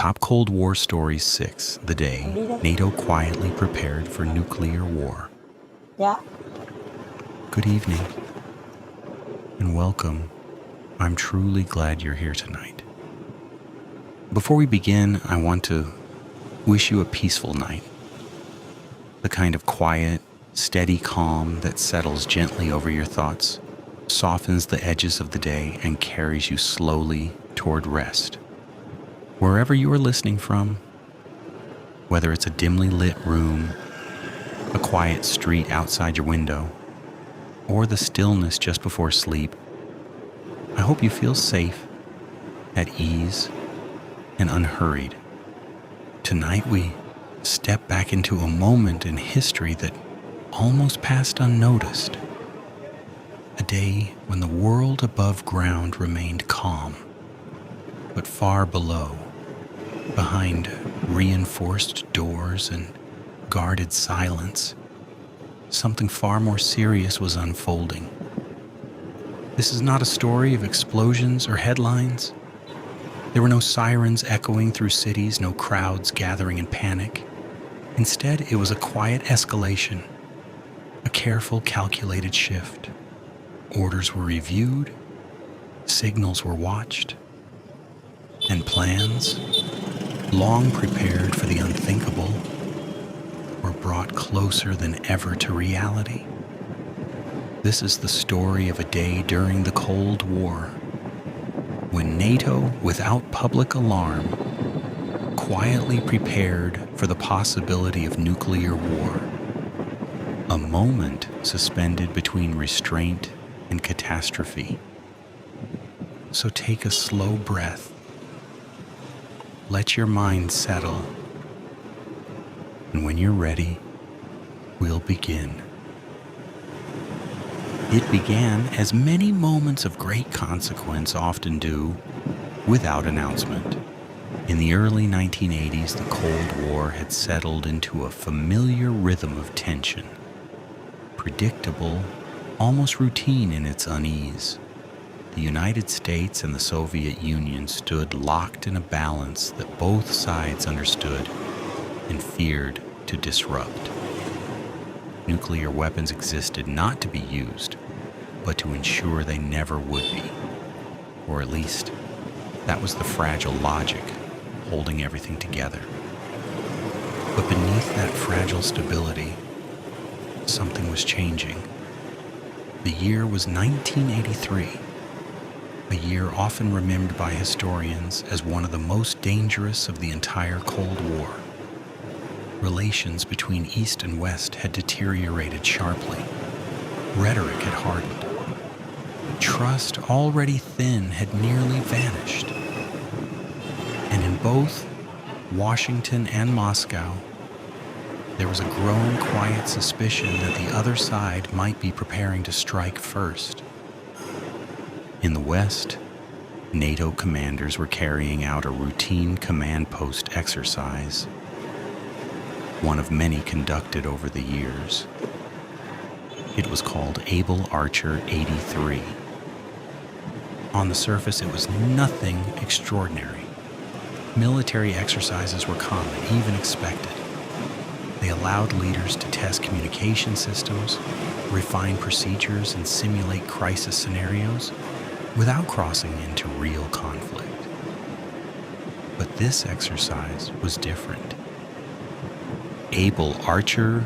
Top Cold War Stories 6, The Day NATO Quietly Prepared for Nuclear War. Dạ. Good evening, and welcome. I'm truly glad you're here tonight. Before we begin, I want to wish you a peaceful night. The kind of quiet, steady calm that settles gently over your thoughts, softens the edges of the day, and carries you slowly toward rest. Wherever you are listening from, whether it's a dimly lit room, a quiet street outside your window, or the stillness just before sleep, I hope you feel safe, at ease, and unhurried. Tonight we step back into a moment in history that almost passed unnoticed. A day when the world above ground remained calm, but far below, behind reinforced doors and guarded silence, something far more serious was unfolding. This is not a story of explosions or headlines. There were no sirens echoing through cities, no crowds gathering in panic. Instead, it was a quiet escalation, a careful, calculated shift. Orders were reviewed, signals were watched, and plans, long prepared for the unthinkable, were brought closer than ever to reality. This is the story of a day during the Cold War, when NATO, without public alarm, quietly prepared for the possibility of nuclear war. A moment suspended between restraint and catastrophe. So take a slow breath. Let your mind settle. And when you're ready, we'll begin. It began, as many moments of great consequence often do, without announcement. In the early 1980s, the Cold War had settled into a familiar rhythm of tension, predictable, almost routine in its unease. The United States and the Soviet Union stood locked in a balance that both sides understood and feared to disrupt. Nuclear weapons existed not to be used, but to ensure they never would be. Or at least, that was the fragile logic holding everything together. But beneath that fragile stability, something was changing. The year was 1983, a year often remembered by historians as one of the most dangerous of the entire Cold War. Relations between East and West had deteriorated sharply. Rhetoric had hardened. Trust, already thin, had nearly vanished. And in both Washington and Moscow, there was a growing quiet suspicion that the other side might be preparing to strike first. In the West, NATO commanders were carrying out a routine command post exercise, one of many conducted over the years. It was called Able Archer 83. On the surface, it was nothing extraordinary. Military exercises were common, even expected. They allowed leaders to test communication systems, refine procedures, and simulate crisis scenarios without crossing into real conflict. But this exercise was different. Able Archer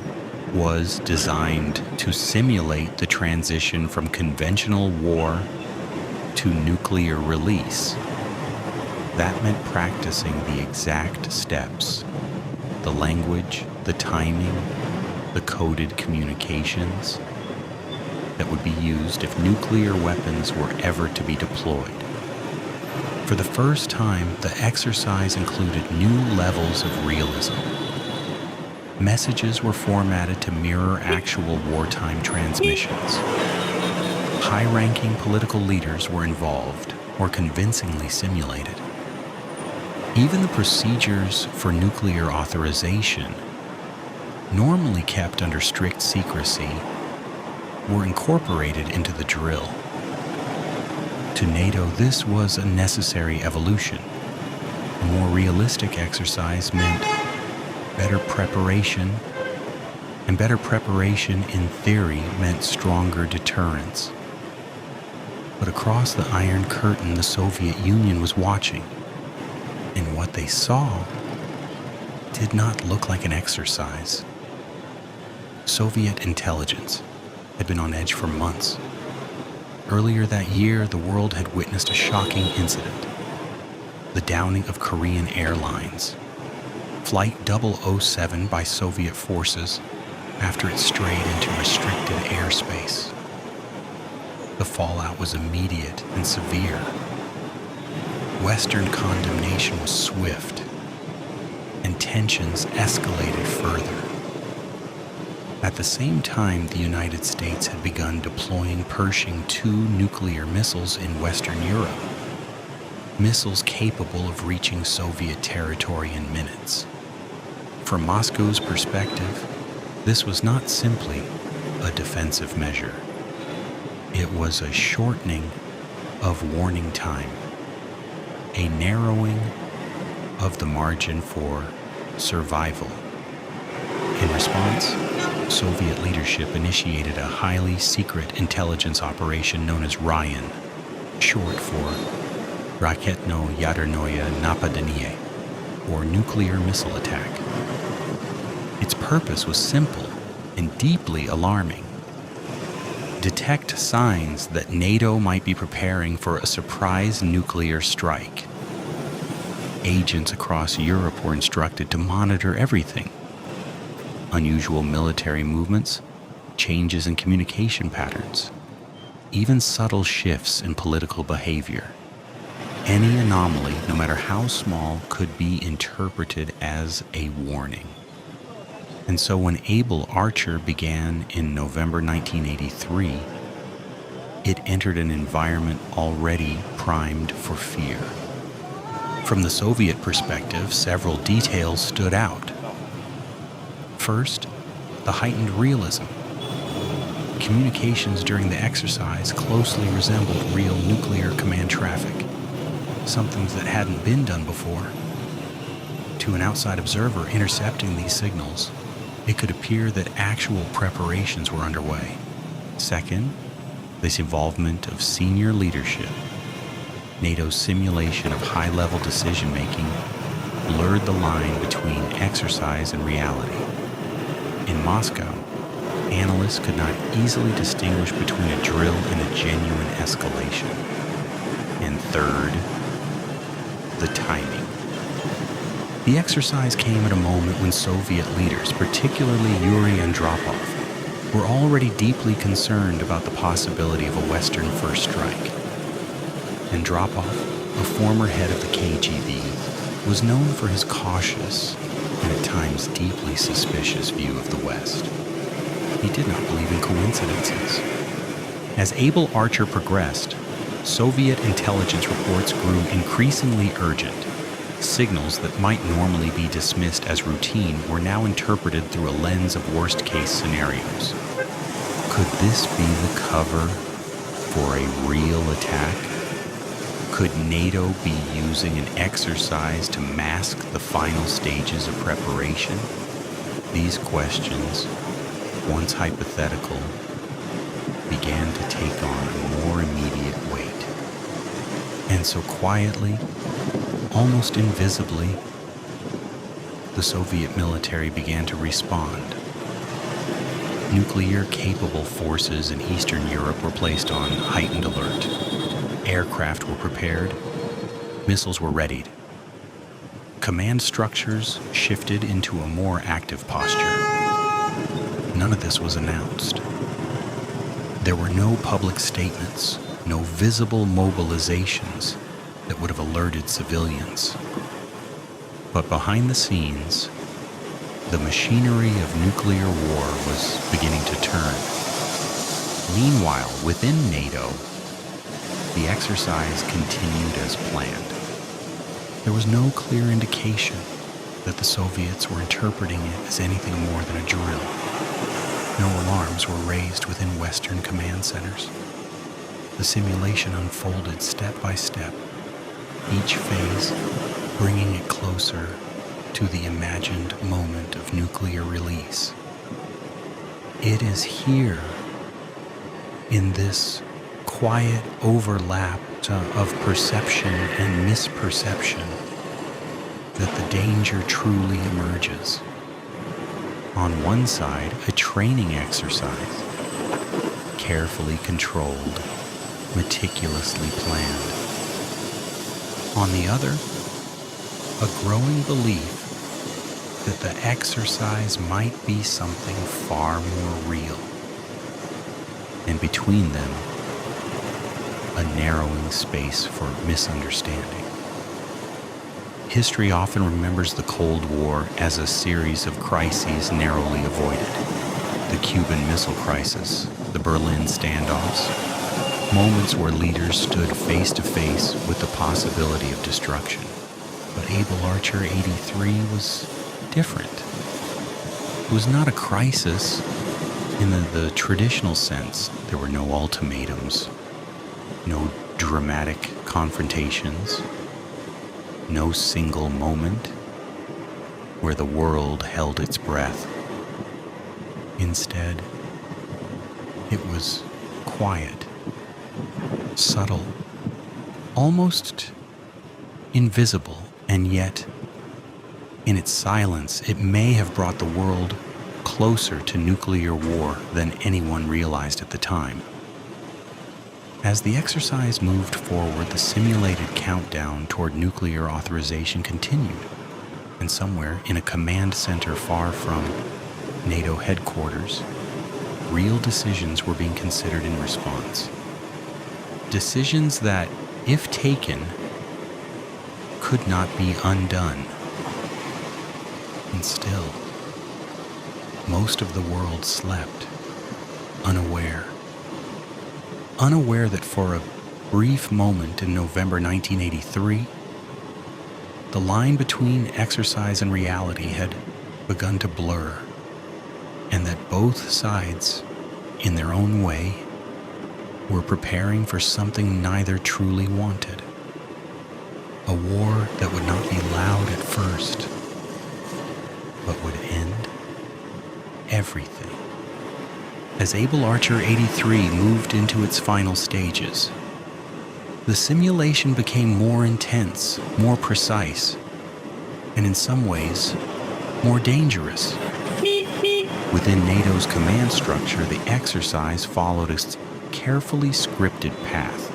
was designed to simulate the transition from conventional war to nuclear release. That meant practicing the exact steps, the language, the timing, the coded communications that would be used if nuclear weapons were ever to be deployed. For the first time, the exercise included new levels of realism. Messages were formatted to mirror actual wartime transmissions. High-ranking political leaders were involved or convincingly simulated. Even the procedures for nuclear authorization, normally kept under strict secrecy, were incorporated into the drill. To NATO, this was a necessary evolution. A more realistic exercise meant better preparation, and better preparation in theory meant stronger deterrence. But across the Iron Curtain, the Soviet Union was watching, and what they saw did not look like an exercise. Soviet intelligence had been on edge for months. Earlier that year, the world had witnessed a shocking incident: the downing of Korean Airlines, Flight 007 by Soviet forces after it strayed into restricted airspace. The fallout was immediate and severe. Western condemnation was swift, and tensions escalated further. At the same time, the United States had begun deploying Pershing II nuclear missiles in Western Europe, missiles capable of reaching Soviet territory in minutes. From Moscow's perspective, this was not simply a defensive measure. It was a shortening of warning time, a narrowing of the margin for survival. In response, Soviet leadership initiated a highly secret intelligence operation known as Ryan, short for Raketno-Yadernoye Napadanie, or nuclear missile attack. Its purpose was simple and deeply alarming: detect signs that NATO might be preparing for a surprise nuclear strike. Agents across Europe were instructed to monitor everything: unusual military movements, changes in communication patterns, even subtle shifts in political behavior. Any anomaly, no matter how small, could be interpreted as a warning. And so when Able Archer began in November 1983, it entered an environment already primed for fear. From the Soviet perspective, several details stood out. First, the heightened realism. Communications during the exercise closely resembled real nuclear command traffic, something that hadn't been done before. To an outside observer intercepting these signals, it could appear that actual preparations were underway. Second, this involvement of senior leadership. NATO's simulation of high-level decision-making blurred the line between exercise and reality. In Moscow, analysts could not easily distinguish between a drill and a genuine escalation. And third, the timing. The exercise came at a moment when Soviet leaders, particularly Yuri Andropov, were already deeply concerned about the possibility of a Western first strike. Andropov, a former head of the KGB, was known for his cautious and at times deeply suspicious view of the West. He did not believe in coincidences. As Able Archer progressed, Soviet intelligence reports grew increasingly urgent. Signals that might normally be dismissed as routine were now interpreted through a lens of worst-case scenarios. Could this be the cover for a real attack? Could NATO be using an exercise to mask the final stages of preparation? These questions, once hypothetical, began to take on a more immediate weight. And so quietly, almost invisibly, the Soviet military began to respond. Nuclear-capable forces in Eastern Europe were placed on heightened alert. Aircraft were prepared. Missiles were readied. Command structures shifted into a more active posture. None of this was announced. There were no public statements, no visible mobilizations that would have alerted civilians. But behind the scenes, the machinery of nuclear war was beginning to turn. Meanwhile, within NATO, the exercise continued as planned. There was no clear indication that the Soviets were interpreting it as anything more than a drill. No alarms were raised within Western command centers. The simulation unfolded step by step, each phase bringing it closer to the imagined moment of nuclear release. It is here, in this quiet overlap of perception and misperception, that the danger truly emerges. On one side, a training exercise, carefully controlled, meticulously planned. On the other, a growing belief that the exercise might be something far more real. And between them, a narrowing space for misunderstanding. History often remembers the Cold War as a series of crises narrowly avoided. The Cuban Missile Crisis, the Berlin standoffs, moments where leaders stood face to face with the possibility of destruction. But Able Archer 83 was different. It was not a crisis in the traditional sense. There were no ultimatums, no dramatic confrontations, no single moment where the world held its breath. Instead, it was quiet, subtle, almost invisible, and yet, in its silence, it may have brought the world closer to nuclear war than anyone realized at the time. As the exercise moved forward, the simulated countdown toward nuclear authorization continued, and somewhere in a command center far from NATO headquarters, real decisions were being considered in response. Decisions that, if taken, could not be undone. And still, most of the world slept, unaware that for a brief moment in November 1983, the line between exercise and reality had begun to blur, and that both sides, in their own way, were preparing for something neither truly wanted. A war that would not be loud at first, but would end everything. As Able Archer 83 moved into its final stages, the simulation became more intense, more precise, and in some ways, more dangerous. Within NATO's command structure, the exercise followed a carefully scripted path.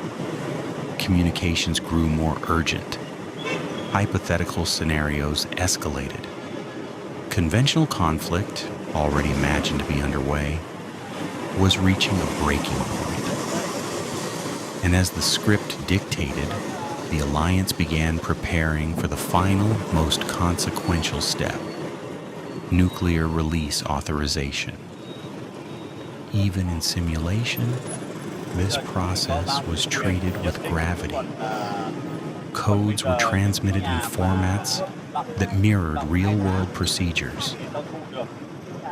Communications grew more urgent. Hypothetical scenarios escalated. Conventional conflict, already imagined to be underway, was reaching a breaking point. And as the script dictated, the Alliance began preparing for the final, most consequential step: nuclear release authorization. Even in simulation, this process was treated with gravity. Codes were transmitted in formats that mirrored real-world procedures.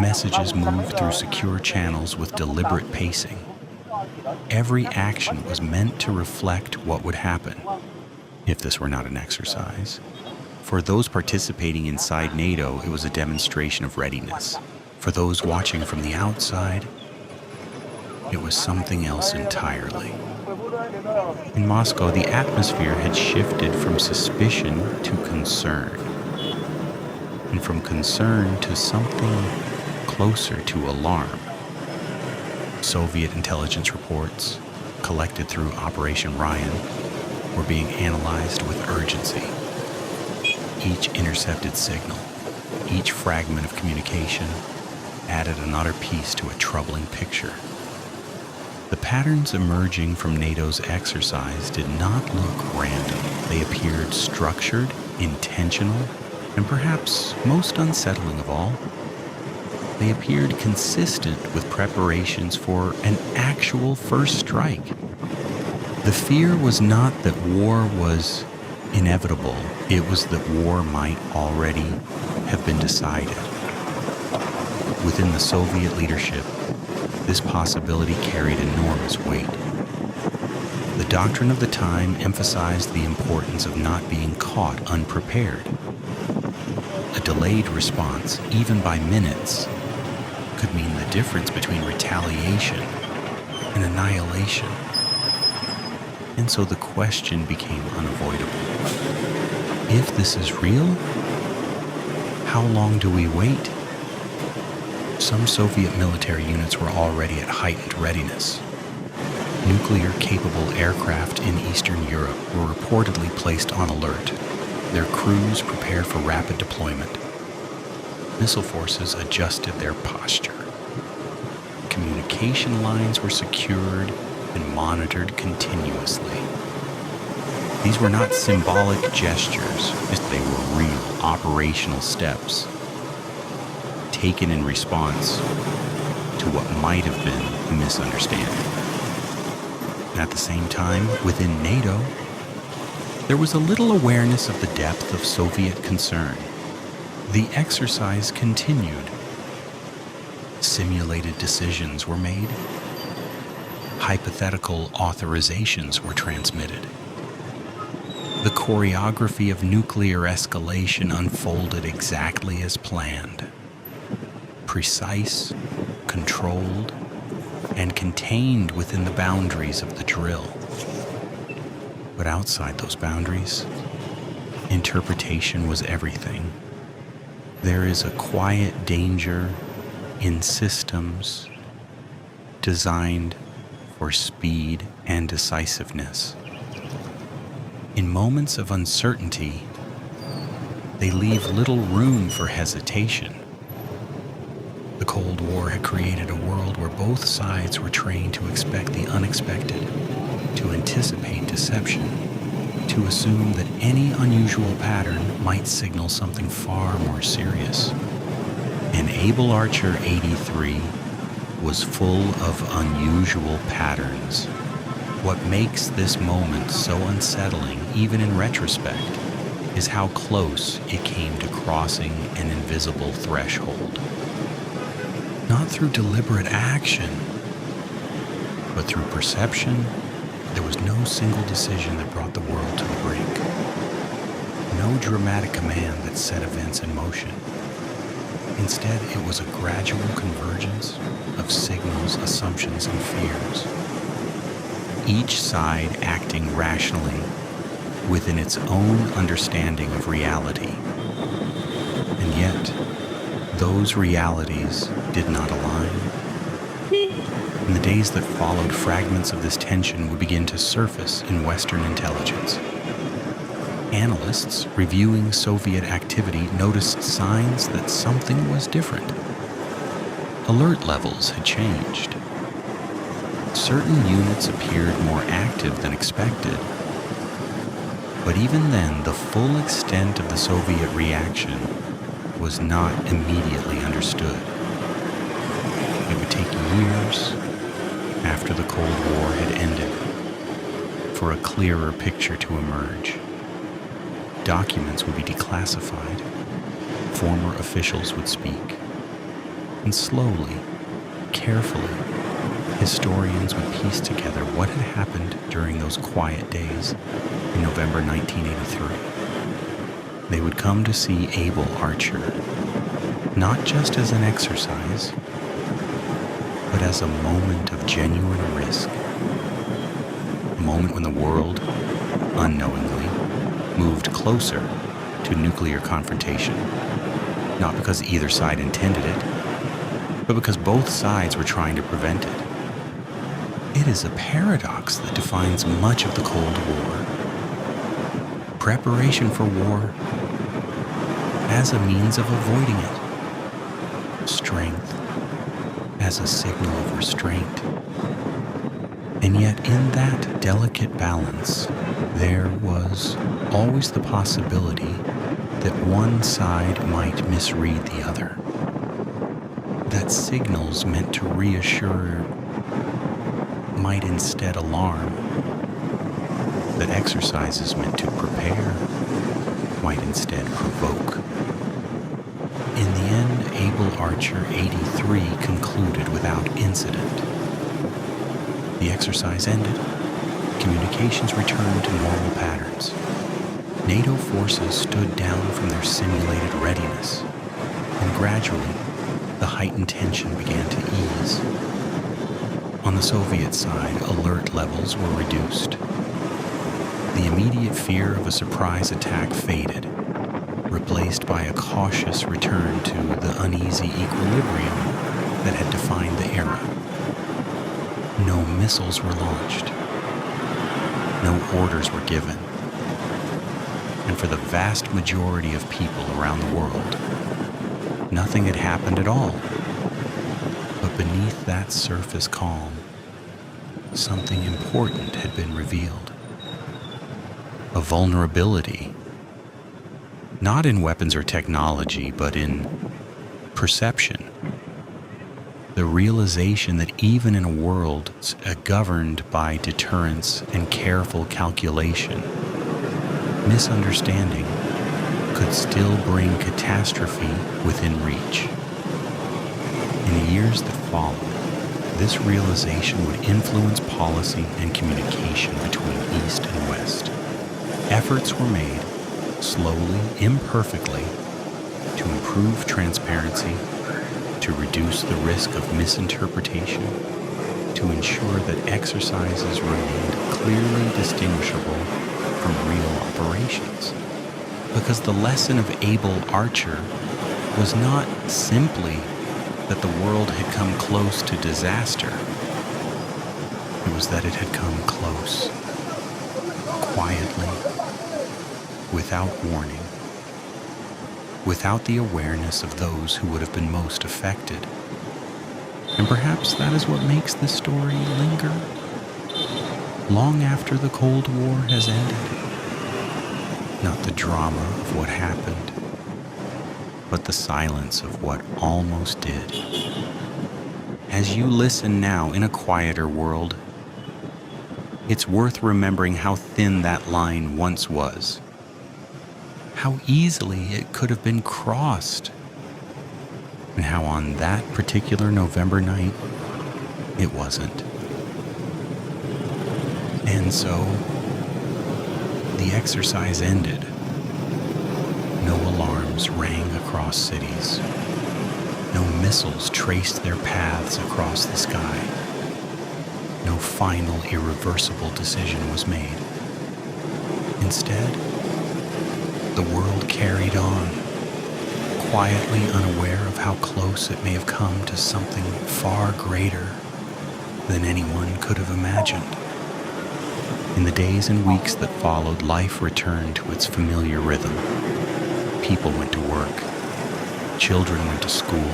Messages moved through secure channels with deliberate pacing. Every action was meant to reflect what would happen if this were not an exercise. For those participating inside NATO, it was a demonstration of readiness. For those watching from the outside, it was something else entirely. In Moscow, the atmosphere had shifted from suspicion to concern, and from concern to something closer to alarm. Soviet intelligence reports, collected through Operation Ryan, were being analyzed with urgency. Each intercepted signal, each fragment of communication, added another piece to a troubling picture. The patterns emerging from NATO's exercise did not look random. They appeared structured, intentional, and perhaps most unsettling of all, they appeared consistent with preparations for an actual first strike. The fear was not that war was inevitable, it was that war might already have been decided. Within the Soviet leadership, this possibility carried enormous weight. The doctrine of the time emphasized the importance of not being caught unprepared. A delayed response, even by minutes, could mean the difference between retaliation and annihilation. And so the question became unavoidable. If this is real, how long do we wait? Some Soviet military units were already at heightened readiness. Nuclear-capable aircraft in Eastern Europe were reportedly placed on alert, their crews prepared for rapid deployment. Missile forces adjusted their posture. Communication lines were secured and monitored continuously. These were not symbolic gestures, they were real operational steps taken in response to what might have been a misunderstanding. At the same time, within NATO, there was a little awareness of the depth of Soviet concern. The exercise continued. Simulated decisions were made. Hypothetical authorizations were transmitted. The choreography of nuclear escalation unfolded exactly as planned. Precise, controlled, and contained within the boundaries of the drill. But outside those boundaries, interpretation was everything. There is a quiet danger in systems designed for speed and decisiveness. In moments of uncertainty, they leave little room for hesitation. The Cold War had created a world where both sides were trained to expect the unexpected, to anticipate deception, to assume that any unusual pattern might signal something far more serious. And Able Archer 83 was full of unusual patterns. What makes this moment so unsettling, even in retrospect, is how close it came to crossing an invisible threshold. Not through deliberate action, but through perception. There was no single decision that brought the world to the brink. No dramatic command that set events in motion. Instead, it was a gradual convergence of signals, assumptions, and fears. Each side acting rationally within its own understanding of reality. And yet, those realities did not align. In the days that followed, fragments of this tension would begin to surface in Western intelligence. Analysts reviewing Soviet activity noticed signs that something was different. Alert levels had changed. Certain units appeared more active than expected. But even then, the full extent of the Soviet reaction was not immediately understood. It would take years after the Cold War had ended for a clearer picture to emerge. Documents would be declassified, former officials would speak, and slowly, carefully, historians would piece together what had happened during those quiet days in November 1983. They would come to see Able Archer not just as an exercise, but as a moment of genuine risk. A moment when the world, unknowingly, moved closer to nuclear confrontation. Not because either side intended it, but because both sides were trying to prevent it. It is a paradox that defines much of the Cold War. Preparation for war as a means of avoiding it. Strength as a signal of restraint. And yet in that delicate balance, there was always the possibility that one side might misread the other. That signals meant to reassure might instead alarm. That exercises meant to prepare might instead provoke. In the end, Able Archer 83 concluded without incident. The exercise ended, communications returned to normal patterns. NATO forces stood down from their simulated readiness, and gradually, the heightened tension began to ease. On the Soviet side, alert levels were reduced. The immediate fear of a surprise attack faded, replaced by a cautious return to the uneasy equilibrium that had defined the era. No missiles were launched. No orders were given. And for the vast majority of people around the world, nothing had happened at all. But beneath that surface calm, something important had been revealed. A vulnerability, not in weapons or technology, but in perception. The realization that even in a world governed by deterrence and careful calculation, misunderstanding could still bring catastrophe within reach. In the years that followed, this realization would influence policy and communication between East and West. Efforts were made, slowly, imperfectly, to improve transparency, to reduce the risk of misinterpretation, to ensure that exercises remained clearly distinguishable from real operations. Because the lesson of Able Archer was not simply that the world had come close to disaster. It was that it had come close, quietly, without warning, without the awareness of those who would have been most affected. And perhaps that is what makes this story linger long after the Cold War has ended. Not the drama of what happened, but the silence of what almost did. As you listen now in a quieter world, it's worth remembering how thin that line once was, how easily it could have been crossed, and how on that particular November night, it wasn't. And so, the exercise ended. No alarms rang across cities. No missiles traced their paths across the sky. No final irreversible decision was made. Instead, the world carried on, quietly unaware of how close it may have come to something far greater than anyone could have imagined. In the days and weeks that followed, life returned to its familiar rhythm. People went to work. Children went to school.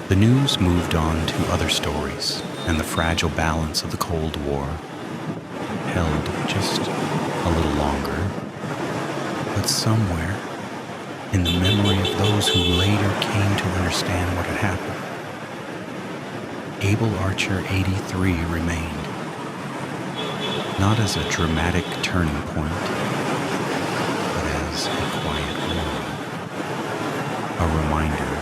The news moved on to other stories, and the fragile balance of the Cold War held just a little longer. But somewhere, in the memory of those who later came to understand what had happened, Able Archer 83 remained. Not as a dramatic turning point, but as a quiet warning. A reminder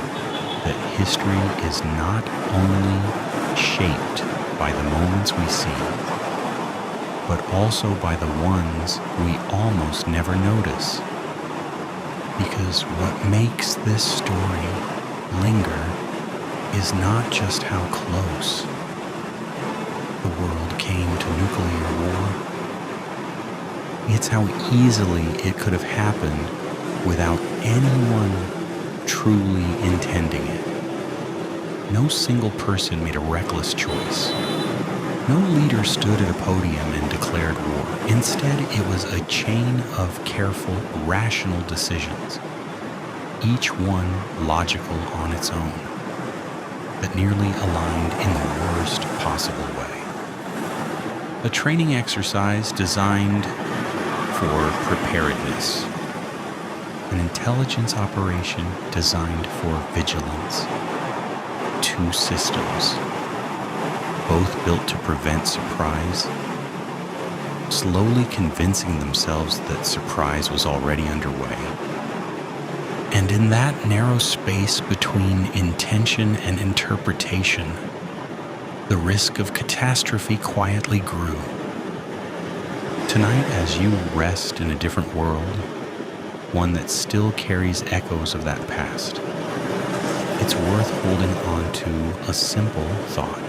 that history is not only shaped by the moments we see, but also by the ones we almost never notice. Because what makes this story linger is not just how close the world came to nuclear war. It's how easily it could have happened without anyone truly intending it. No single person made a reckless choice. No leader stood at a podium and declared war. Instead, it was a chain of careful, rational decisions, each one logical on its own, but nearly aligned in the worst possible way. A training exercise designed for preparedness. An intelligence operation designed for vigilance. Two systems, both built to prevent surprise, slowly convincing themselves that surprise was already underway. And in that narrow space between intention and interpretation, the risk of catastrophe quietly grew. Tonight, as you rest in a different world, one that still carries echoes of that past, it's worth holding on to a simple thought: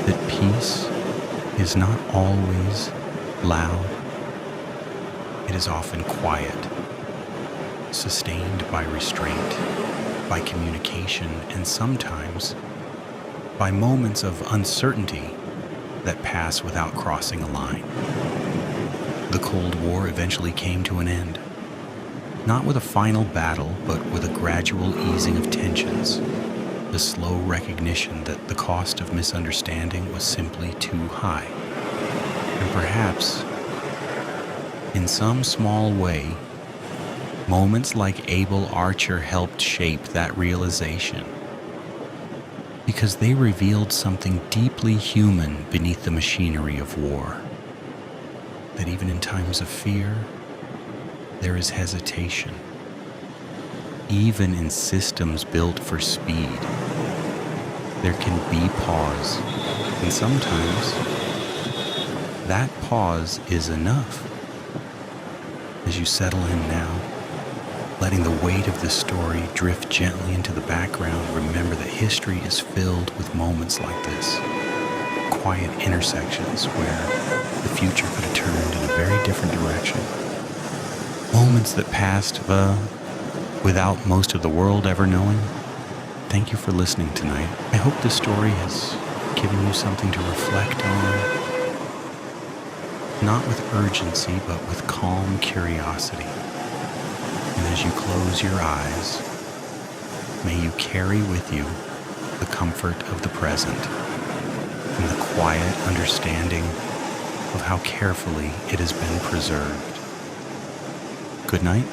that peace is not always loud. It is often quiet, sustained by restraint, by communication, and sometimes by moments of uncertainty that pass without crossing a line. The Cold War eventually came to an end, not with a final battle, but with a gradual easing of tensions, the slow recognition that the cost of misunderstanding was simply too high. And perhaps, in some small way, moments like Able Archer helped shape that realization, because they revealed something deeply human beneath the machinery of war. That even in times of fear, there is hesitation. Even in systems built for speed, there can be pause, and sometimes that pause is enough. As you settle in now, letting the weight of the story drift gently into the background, remember that history is filled with moments like this, quiet intersections where the future could have turned in a very different direction. Moments that passed without most of the world ever knowing. Thank you for listening tonight. I hope this story has given you something to reflect on, not with urgency, but with calm curiosity. And as you close your eyes, may you carry with you the comfort of the present and the quiet understanding of how carefully it has been preserved. Good night,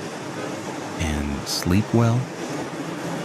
and sleep well.